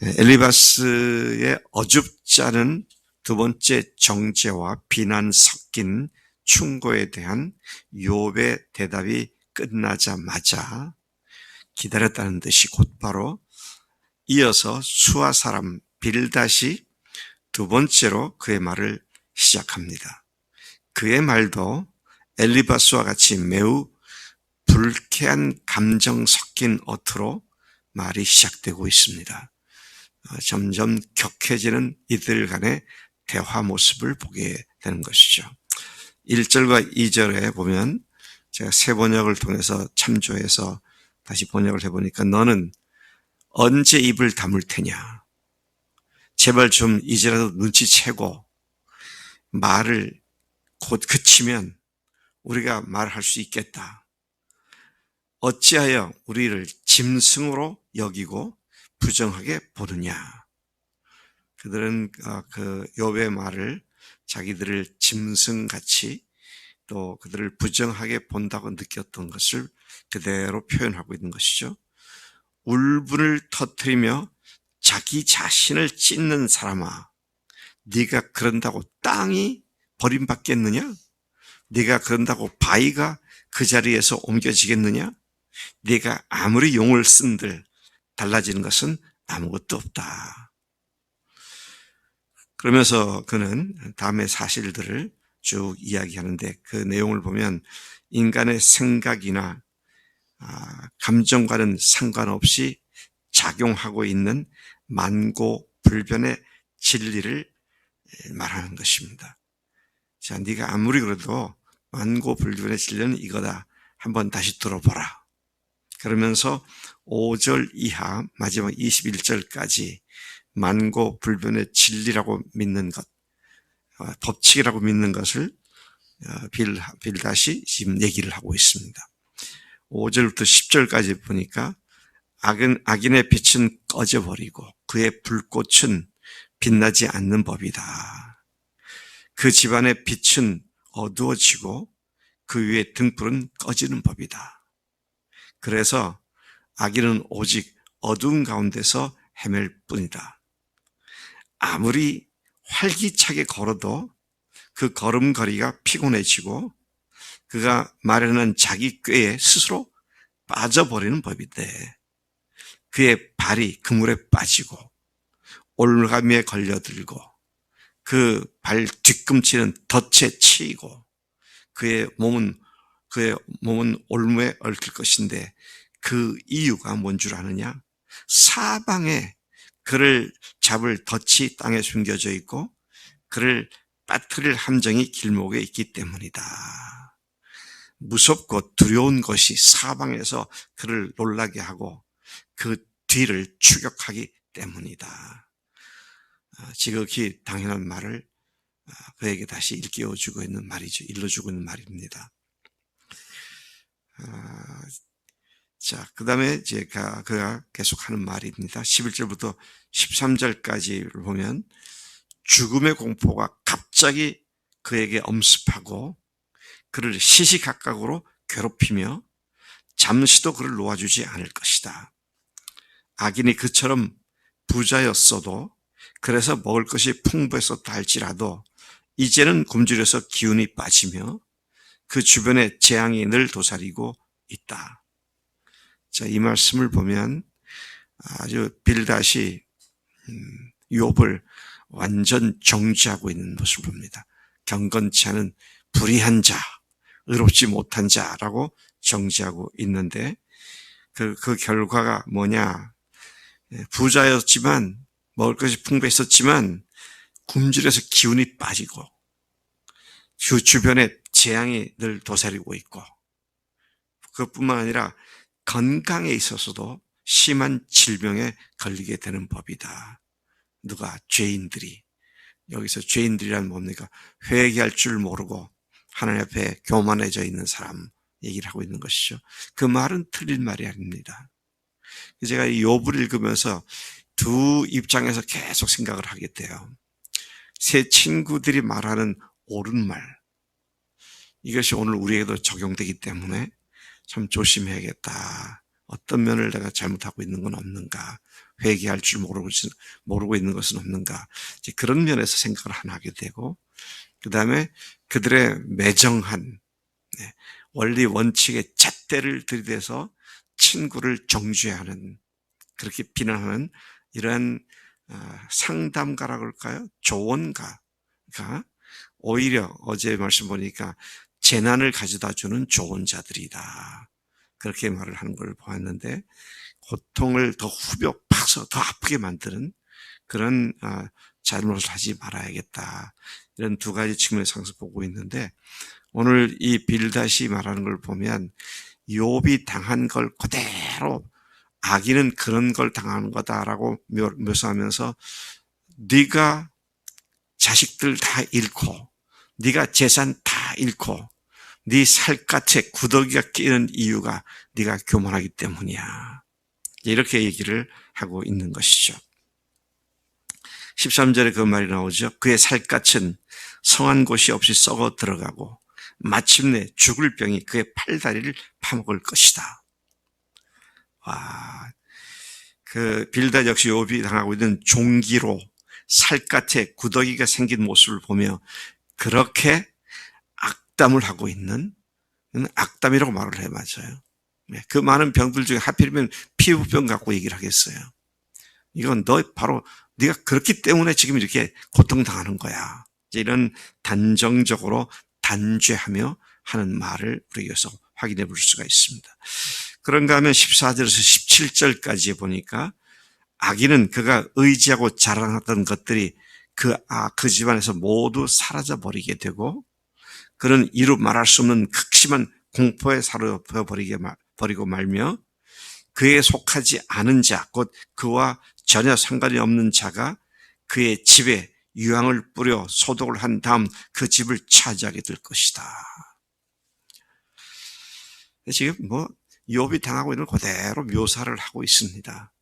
엘리바스의 어줍지 않은 두 번째 정죄와 비난 섞인 충고에 대한 욥의 대답이 끝나자마자 기다렸다는 듯이 곧바로 이어서 수아 사람 빌닷이 두 번째로 그의 말을 시작합니다. 그의 말도 엘리바스와 같이 매우 불쾌한 감정 섞인 어투로 말이 시작되고 있습니다. 점점 격해지는 이들 간의 대화 모습을 보게 되는 것이죠. 1절과 2절에 보면 제가 새 번역을 통해서 참조해서 다시 번역을 해보니까 너는 언제 입을 다물 테냐. 제발 좀 이제라도 눈치채고 말을 곧 그치면 우리가 말할 수 있겠다. 어찌하여 우리를 짐승으로 여기고 부정하게 보느냐. 그들은 그 욥의 말을 자기들을 짐승같이 또 그들을 부정하게 본다고 느꼈던 것을 그대로 표현하고 있는 것이죠. 울분을 터뜨리며 자기 자신을 찢는 사람아, 네가 그런다고 땅이 버림받겠느냐? 네가 그런다고 바위가 그 자리에서 옮겨지겠느냐? 네가 아무리 용을 쓴들 달라지는 것은 아무것도 없다. 그러면서 그는 다음의 사실들을 쭉 이야기하는데 그 내용을 보면 인간의 생각이나 감정과는 상관없이 작용하고 있는 만고불변의 진리를 말하는 것입니다. 자, 네가 아무리 그래도 만고불변의 진리는 이거다. 한번 다시 들어보라. 그러면서 5절 이하 마지막 21절까지 만고불변의 진리라고 믿는 것, 법칙이라고 믿는 것을 빌닷이 지금 얘기를 하고 있습니다. 5절부터 10절까지 보니까 악인의 빛은 꺼져버리고 그의 불꽃은 빛나지 않는 법이다. 그 집안의 빛은 어두워지고 그 위에 등불은 꺼지는 법이다. 그래서 악인은 오직 어두운 가운데서 헤맬 뿐이다. 아무리 활기차게 걸어도 그 걸음걸이가 피곤해지고 그가 마련한 자기 꾀에 스스로 빠져버리는 법인데 그의 발이 그물에 빠지고 올가미에 걸려들고 그 발 뒤꿈치는 덫에 치이고 그의 몸은 올무에 얽힐 것인데 그 이유가 뭔 줄 아느냐? 사방에 그를 잡을 덫이 땅에 숨겨져 있고 그를 빠뜨릴 함정이 길목에 있기 때문이다. 무섭고 두려운 것이 사방에서 그를 놀라게 하고 그 뒤를 추격하기 때문이다. 지극히 당연한 말을 그에게 다시 일깨워주고 있는 말이죠. 일러주고 있는 말입니다. 자, 그 다음에 이제 그가 계속하는 말입니다. 11절부터 13절까지를 보면 죽음의 공포가 갑자기 그에게 엄습하고 그를 시시각각으로 괴롭히며 잠시도 그를 놓아주지 않을 것이다. 악인이 그처럼 부자였어도 그래서 먹을 것이 풍부했었다 할지라도 이제는 굶주려서 기운이 빠지며 그 주변에 재앙이 늘 도사리고 있다. 자, 이 말씀을 보면 아주 빌닷이 욥을 완전 정죄하고 있는 모습을 봅니다. 경건치 않은 불의한 자, 의롭지 못한 자라고 정죄하고 있는데 그 결과가 뭐냐? 부자였지만 먹을 것이 풍부했었지만 굶주려서 기운이 빠지고 그 주변에 재앙이 늘 도사리고 있고 그것뿐만 아니라 건강에 있어서도 심한 질병에 걸리게 되는 법이다. 누가? 죄인들이. 여기서 죄인들이란 뭡니까? 회개할 줄 모르고 하나님 앞에 교만해져 있는 사람 얘기를 하고 있는 것이죠. 그 말은 틀린 말이 아닙니다. 제가 이 욥을 읽으면서 두 입장에서 계속 생각을 하게 돼요. 새 친구들이 말하는 옳은 말, 이것이 오늘 우리에게도 적용되기 때문에 참 조심해야겠다 어떤 면을 내가 잘못하고 있는 건 없는가? 회개할 줄 모르고 있는 것은 없는가? 이제 그런 면에서 생각을 하나 하게 되고, 그 다음에 그들의 매정한 원리 원칙의 잣대를 들이대서 친구를 정죄하는, 그렇게 비난하는 이러한 상담가라고 할까요? 조언가가 오히려 어제 말씀 보니까 재난을 가져다 주는 조언자들이다. 그렇게 말을 하는 걸 보았는데, 고통을 더 후벼 파서 더 아프게 만드는 그런 잘못을 하지 말아야겠다. 이런 두 가지 측면에서 항상 보고 있는데, 오늘 이 빌닷이 말하는 걸 보면 욥이 당한 걸 그대로 악인은 그런 걸 당하는 거다라고 묘사하면서, 네가 자식들 다 잃고 네가 재산 다 잃고 네 살갗에 구더기가 끼는 이유가 네가 교만하기 때문이야. 이렇게 얘기를 하고 있는 것이죠. 13절에 그 말이 나오죠. 그의 살갗은 성한 곳이 없이 썩어 들어가고 마침내 죽을 병이 그의 팔다리를 파먹을 것이다. 와, 그 빌닷 역시 욥이 당하고 있는 종기로 살갗에 구더기가 생긴 모습을 보며 그렇게 악담을 하고 있는, 악담이라고 말을 해. 맞아요. 그 많은 병들 중에 하필이면 피부병 갖고 얘기를 하겠어요. 이건 바로 네가 그렇기 때문에 지금 이렇게 고통당하는 거야. 이런 단정적으로 단죄하며 하는 말을 우리가 여기서 확인해 볼 수가 있습니다. 그런가 하면 14절에서 17절까지 보니까 악인은 그가 의지하고 자랑하던 것들이 그 집안에서 모두 사라져 버리게 되고, 그는 이루 말할 수 없는 극심한 공포에 사로잡혀 버리고 말며, 그에 속하지 않은 자, 곧 그와 전혀 상관이 없는 자가 그의 집에 유황을 뿌려 소독을 한 다음 그 집을 차지하게 될 것이다. 지금 욥이 당하고 있는 그대로 묘사를 하고 있습니다.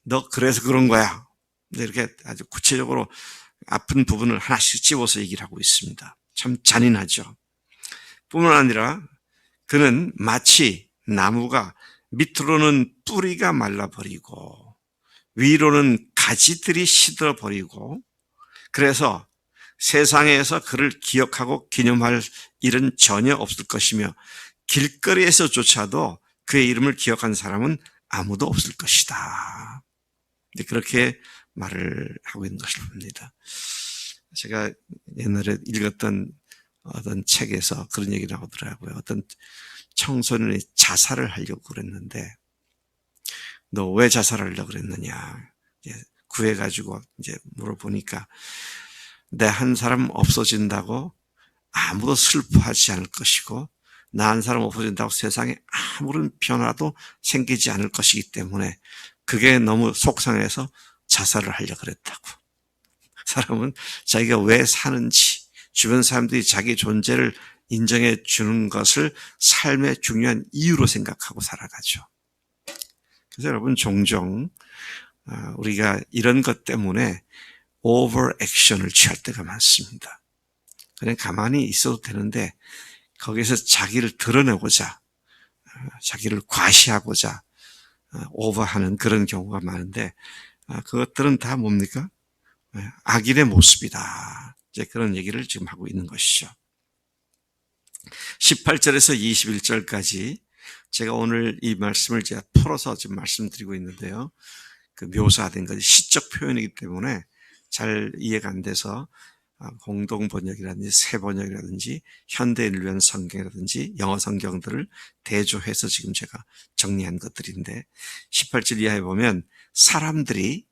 너 그래서 그런 거야. 이렇게 아주 구체적으로 아픈 부분을 하나씩 집어서 얘기를 하고 있습니다. 참 잔인하죠. 뿐만 아니라 그는 마치 나무가 밑으로는 뿌리가 말라버리고 위로는 가지들이 시들어버리고, 그래서 세상에서 그를 기억하고 기념할 일은 전혀 없을 것이며 길거리에서조차도 그의 이름을 기억한 사람은 아무도 없을 것이다. 그렇게 말을 하고 있는 것을 봅니다. 제가 옛날에 읽었던 어떤 책에서 그런 얘기 나오더라고요. 어떤 청소년이 자살을 하려고 그랬는데, 너 왜 자살하려고 그랬느냐 구해가지고 이제 물어보니까, 내 한 사람 없어진다고 아무도 슬퍼하지 않을 것이고 나 한 사람 없어진다고 세상에 아무런 변화도 생기지 않을 것이기 때문에 그게 너무 속상해서 자살을 하려고 그랬다고. 사람은 자기가 왜 사는지, 주변 사람들이 자기 존재를 인정해 주는 것을 삶의 중요한 이유로 생각하고 살아가죠. 그래서 여러분, 종종 우리가 이런 것 때문에 오버 액션을 취할 때가 많습니다. 그냥 가만히 있어도 되는데 거기서 자기를 드러내고자, 자기를 과시하고자 오버하는 그런 경우가 많은데, 그것들은 다 뭡니까? 악인의 모습이다. 이제 그런 얘기를 지금 하고 있는 것이죠. 18절에서 21절까지 제가 오늘 이 말씀을 제가 풀어서 지금 말씀드리고 있는데요. 그 묘사된 것이 시적 표현이기 때문에 잘 이해가 안 돼서 공동 번역이라든지 새 번역이라든지 현대인을 위한 성경이라든지 영어 성경들을 대조해서 지금 제가 정리한 것들인데, 18절 이하에 보면 사람들이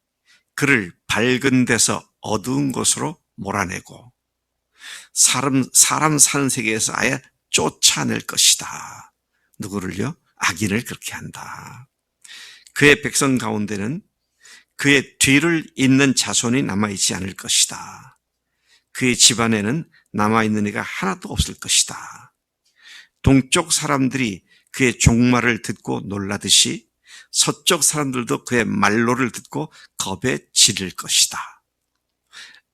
그를 밝은 데서 어두운 곳으로 몰아내고 사람 사는 세계에서 아예 쫓아낼 것이다. 누구를요? 악인을 그렇게 한다. 그의 백성 가운데는 그의 뒤를 잇는 자손이 남아있지 않을 것이다. 그의 집안에는 남아있는 이가 하나도 없을 것이다. 동쪽 사람들이 그의 종말을 듣고 놀라듯이 서쪽 사람들도 그의 말로를 듣고 겁에 질릴 것이다.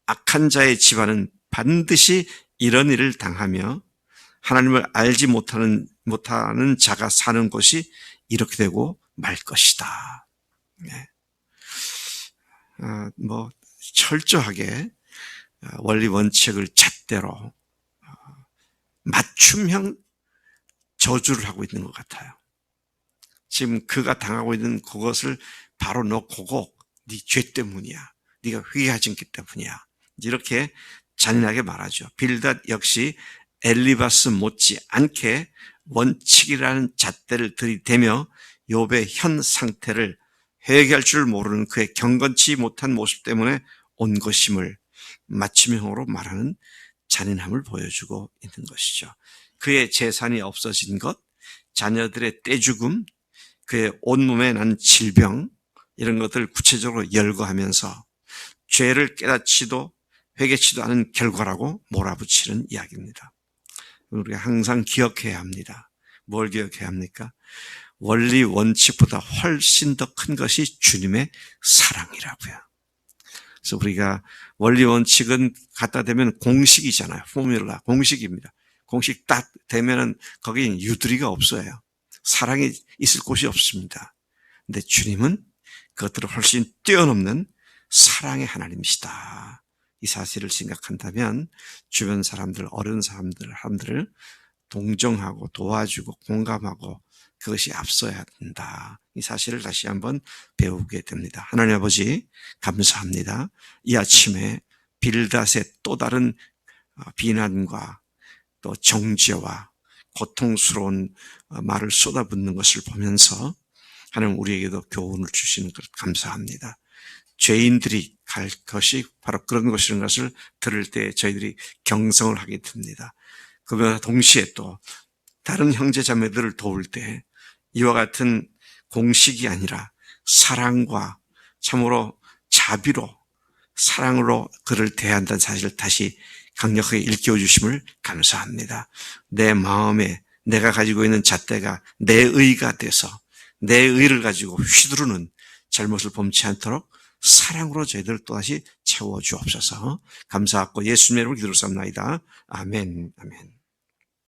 악한 자의 집안은 반드시 이런 일을 당하며 하나님을 알지 못하는 자가 사는 곳이 이렇게 되고 말 것이다. 네. 철저하게 원리 원칙을 잣대로 맞춤형 저주를 하고 있는 것 같아요. 지금 그가 당하고 있는 그것을 바로 너 고고 네 죄 때문이야. 네가 회개하지 않기 때문이야. 이렇게 잔인하게 말하죠. 빌닷 역시 엘리바스 못지않게 원칙이라는 잣대를 들이대며 욥의 현 상태를 회개할 줄 모르는 그의 경건치 못한 모습 때문에 온 것임을 맞춤형으로 말하는 잔인함을 보여주고 있는 것이죠. 그의 재산이 없어진 것, 자녀들의 떼죽음, 그의 온몸에 난 질병, 이런 것들을 구체적으로 열거하면서 죄를 깨닫지도 회개치도 않은 결과라고 몰아붙이는 이야기입니다. 우리가 항상 기억해야 합니다. 뭘 기억해야 합니까? 원리 원칙보다 훨씬 더 큰 것이 주님의 사랑이라고요. 그래서 우리가 원리 원칙은 갖다 대면 공식이잖아요. 포뮬라, 공식입니다. 공식 딱 되면은 거기는 유두리가 없어요. 사랑이 있을 곳이 없습니다. 근데 주님은 그것들을 훨씬 뛰어넘는 사랑의 하나님이시다. 이 사실을 생각한다면 주변 사람들, 어려운 사람들을 동정하고 도와주고 공감하고 그것이 앞서야 된다. 이 사실을 다시 한번 배우게 됩니다. 하나님 아버지 감사합니다. 이 아침에 빌닷의 또 다른 비난과 또 정죄와 고통스러운 말을 쏟아붓는 것을 보면서 하나님 우리에게도 교훈을 주시는 것 감사합니다. 죄인들이 갈 것이 바로 그런 것이라는 것을 들을 때 저희들이 경성을 하게 됩니다. 그러나 동시에 또 다른 형제 자매들을 도울 때 이와 같은 공식이 아니라 사랑과 참으로 자비로 사랑으로 그를 대한다는 사실을 다시 강력하게 일깨워 주심을 감사합니다. 내 마음에 내가 가지고 있는 잣대가 내 의가 돼서 내 의를 가지고 휘두르는 잘못을 범치 않도록 사랑으로 저희들 또다시 채워주옵소서. 감사하고 예수님의 이름으로 기도를 삼나이다. 아멘. 아멘.